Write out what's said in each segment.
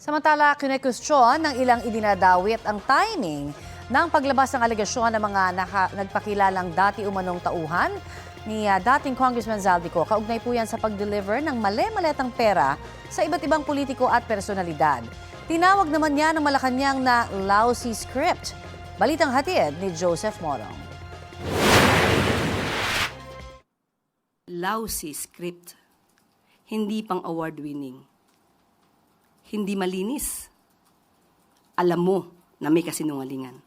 Samantala, kinekwestiyon ng ilang idinadawit ang timing ng paglabas ng alegasyon ng mga nagpakilalang dati umanong tauhan ni dating Congressman Zaldico. Kaugnay po yan sa pag-deliver ng mali-maletang pera sa iba't ibang politiko at personalidad. Tinawag naman niya ng Malacanang na lousy script. Balitang hatid ni Joseph Morong. Lousy script. Hindi pang award-winning. Hindi malinis. Alam mo na may kasinungalingan.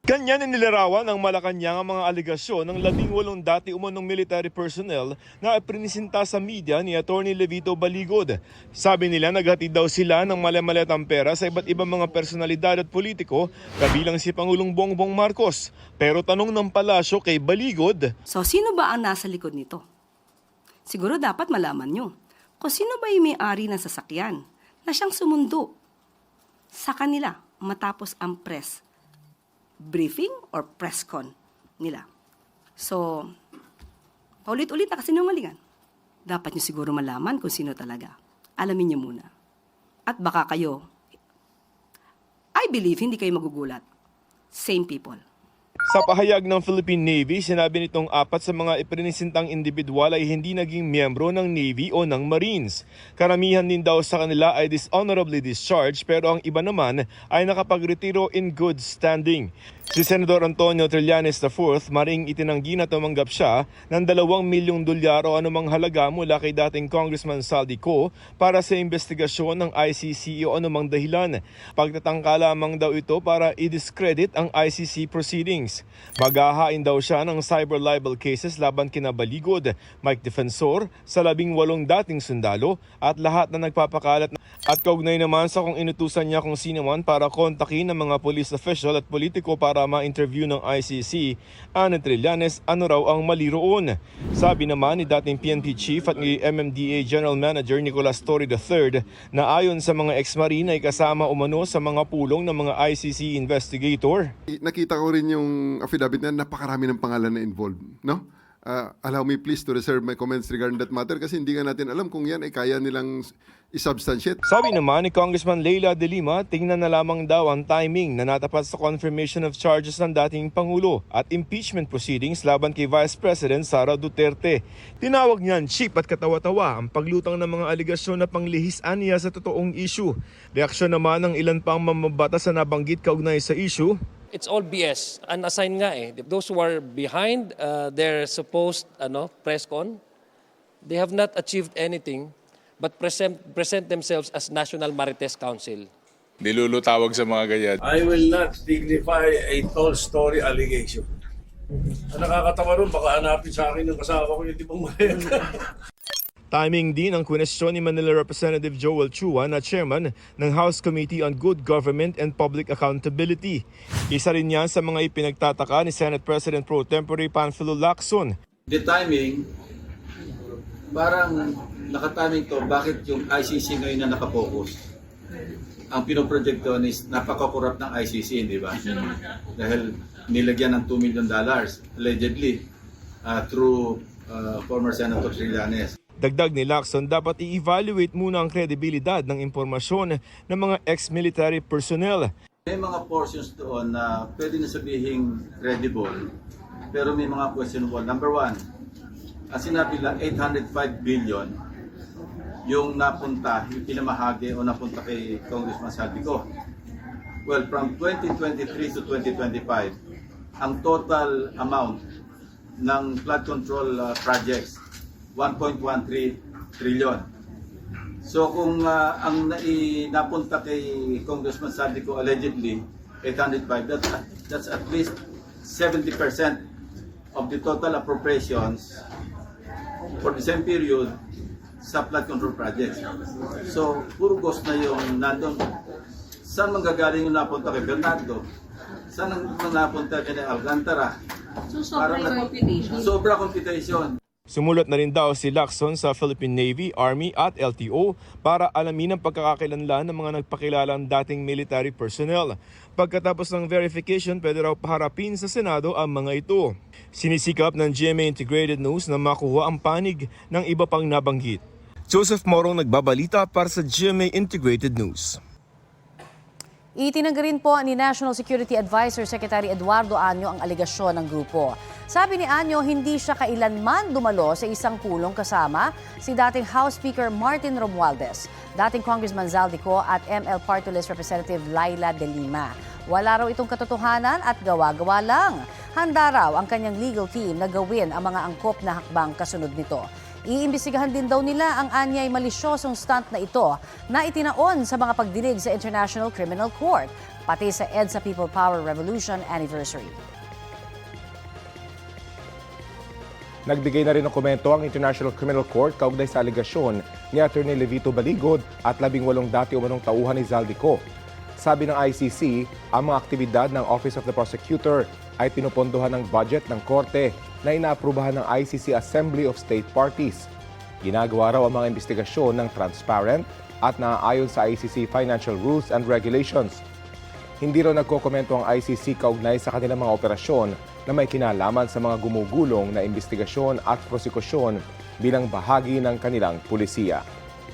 Ganyan inilarawan ng Malacanang ang mga aligasyon ng 18 dati umanong military personnel na ipinisinta sa media ni Atty. Levito Baligod. Sabi nila naghatid daw sila ng mali-maletang pera sa iba't ibang mga personalidad at politiko kabilang si Pangulong Bongbong Marcos. Pero tanong ng palasyo kay Baligod, So, sino ba ang nasa likod nito? Siguro dapat malaman nyo kung sino ba yung may-ari ng sasakyan na siyang sumundo sa kanila matapos ang press briefing or press con nila. So, paulit-ulit na kasinungalingan. Dapat nyo siguro malaman kung sino talaga. Alamin nyo muna. At baka kayo, I believe, hindi kayo magugulat. Same people. sa pahayag ng Philippine Navy, sinabi nitong 4 sa mga iprinisintang individual ay hindi naging miyembro ng Navy o ng Marines. Karamihan din daw sa kanila ay dishonorably discharged pero ang iba naman ay nakapagretiro in good standing. Si Senador Antonio Trillanes IV maring itinanggi na tumanggap siya ng $2 milyong o anumang halaga mula kay dating Congressman Zaldico para sa investigasyon ng ICC o anumang dahilan. Pagtatangka lamang daw ito para i-discredit ang ICC proceedings. Maghahain daw siya ng cyber libel cases laban kina Baligod, Mike Defensor, sa 18 dating sundalo at lahat na nagpapakalat at kaugnay naman sa kung inutusan niya kung sino man para kontakin ng mga police official at politiko para ma-interview ng ICC. Ani Trillanes, ano raw ang mali roon? Sabi naman ni dating PNP Chief at ni MMDA General Manager Nicolas Torre III na ayon sa mga ex-marine ay kasama umano sa mga pulong ng mga ICC investigator. Nakita ko rin yung affidavit na napakarami ng pangalan na involved, no? Allow me please to reserve my comments regarding that matter kasi hindi nga natin alam kung yan ay kaya nilang isubstantiate. Sabi naman ni Congressman Leila de Lima, tingnan na lamang daw ang timing na natapat sa confirmation of charges ng dating Pangulo at impeachment proceedings laban kay Vice President Sara Duterte. Tinawag niyan cheap at katawa-tawa ang paglutang ng mga aligasyon na panglihisan niya sa totoong issue. Reaksyon naman ng ilan pang mambabatas na nabanggit kaugnay sa issue. It's all BS. Unassigned nga eh. Those who are behind their supposed press con, they have not achieved anything but present themselves as National Marites Council. Nilulutawag sa mga ganyan. I will not dignify a tall story allegation. Ang nakakatawa rin, baka hanapin sa akin yung kasama ko yung tipong mali. Timing din ang kwestiyon ni Manila Representative Joel Chua na chairman ng House Committee on Good Government and Public Accountability. Isa rin yan sa mga ipinagtataka ni Senate President Pro Tempore Panfilo Lacson. The timing, parang nakatiming to, bakit yung ICC ngayon na nakapokus? Ang pinoproject doon is napaka-corrupt ng ICC, di ba? Dahil nilagyan ng $2 million allegedly through former Senator Trillanes. Dagdag ni Lacson, dapat i-evaluate muna ang kredibilidad ng impormasyon ng mga ex-military personnel. May mga portions doon na pwede na sabihing credible, pero may mga questionable. Number one, ang sinabi lang 805 billion yung napunta, yung pinamahagi o napunta kay Congressman Zaldico. Well, from 2023 to 2025, ang total amount ng flood control projects 1.13 trillion. So kung ang napunta kay Congressman Zaldico allegedly 805, that's at least 70% of the total appropriations for the same period sa flood control projects. So puro ghost na yung nandun. Saan manggagaling yung napunta kay Bernardo? Saan ang napunta kay Alcantara? So sobra computation. Sobra computation. Sumulat na rin daw si Lacson sa Philippine Navy, Army at LTO para alamin ang pagkakakilanlan ng mga nagpakilalang dating military personnel. Pagkatapos ng verification, pwede raw paharapin sa Senado ang mga ito. Sinisikap ng GMA Integrated News na makuha ang panig ng iba pang nabanggit. Joseph Morong nagbabalita para sa GMA Integrated News. Itinanggi rin po ni National Security Advisor Secretary Eduardo Año ang alegasyon ng grupo. Sabi ni Año, hindi siya kailanman dumalo sa isang pulong kasama si dating House Speaker Martin Romualdez, dating Congressman Zaldico at ML Party List Representative Laila De Lima. Wala raw itong katotohanan at gawa-gawa lang. Handa raw ang kanyang legal team na gawin ang mga angkop na hakbang kasunod nito. Iimbestigahan din daw nila ang anyay malisyosong stunt na ito na itinaon sa mga pagdinig sa International Criminal Court, pati sa EDSA People Power Revolution Anniversary. Nagbigay na rin ng komento ang International Criminal Court kaugnay sa alegasyon ni Atty. Levito Baligod at 18 dati umanong tauhan ni Zaldico. Sabi ng ICC, ang mga aktibidad ng Office of the Prosecutor ay pinupondohan ng budget ng korte na inaaprubahan ng ICC Assembly of State Parties. Ginagawa raw ang mga investigasyon ng transparent at naaayon sa ICC Financial Rules and Regulations. Hindi raw nagkokomento ang ICC kaugnay sa kanilang mga operasyon na may kinalaman sa mga gumugulong na investigasyon at prosekusyon bilang bahagi ng kanilang pulisiya.